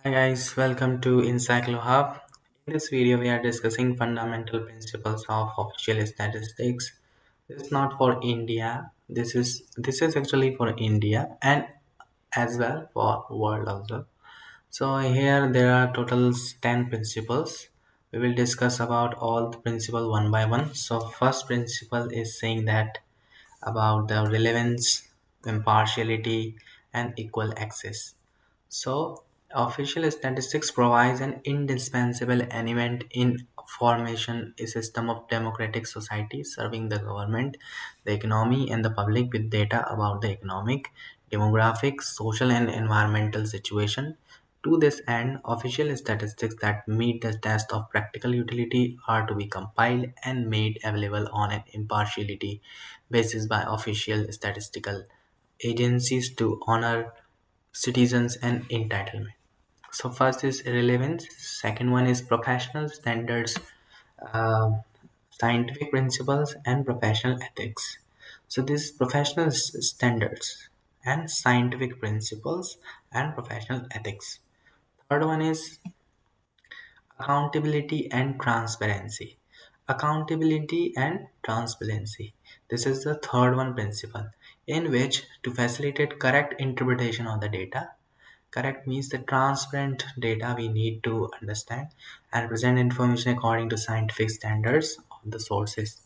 Hi guys, welcome to Encyclo Hub. In this video, we are discussing fundamental principles of official statistics. This is not for India. This is actually for India and as well for world also. So here there are total 10 principles. We will discuss about all the principle one by one. So first principle is saying that about the relevance, impartiality, and equal access. So, official statistics provides an indispensable element in formation a system of democratic society serving the government, the economy, and the public with data about the economic, demographic, social, and environmental situation. To this end, official statistics that meet the test of practical utility are to be compiled and made available on an impartiality basis by official statistical agencies to honor citizens and entitlement. So first is relevance, second one is professional standards, uh, scientific principles and professional ethics. So these professional standards and scientific principles and professional ethics. Third one is accountability and transparency. Accountability and transparency. This is the third one principle in which to facilitate correct interpretation of the data. Correct means the transparent data we need to understand and present information according to scientific standards of the sources.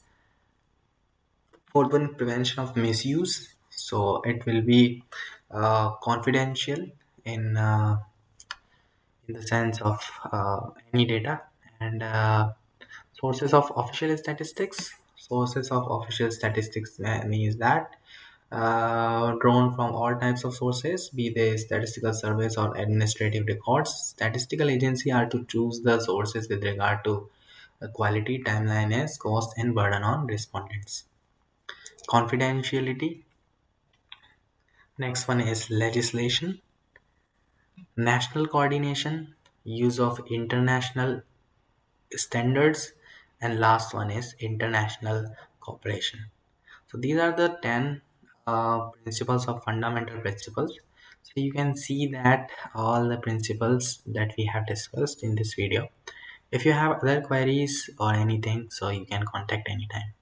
Fourth one, prevention of misuse. So it will be confidential in uh, in the sense of any data and sources of official statistics. Sources of official statistics means that drawn from all types of sources, be they statistical surveys or administrative records. Statistical agency are to choose the sources with regard to quality, timeliness, cost, and burden on respondents. Confidentiality. Next one is legislation, national coordination, use of international standards, and last one is international cooperation. So these are the 10 principles of fundamental principles. So you can see that all the principles that we have discussed in this video. If you have other queries or anything, so you can contact anytime.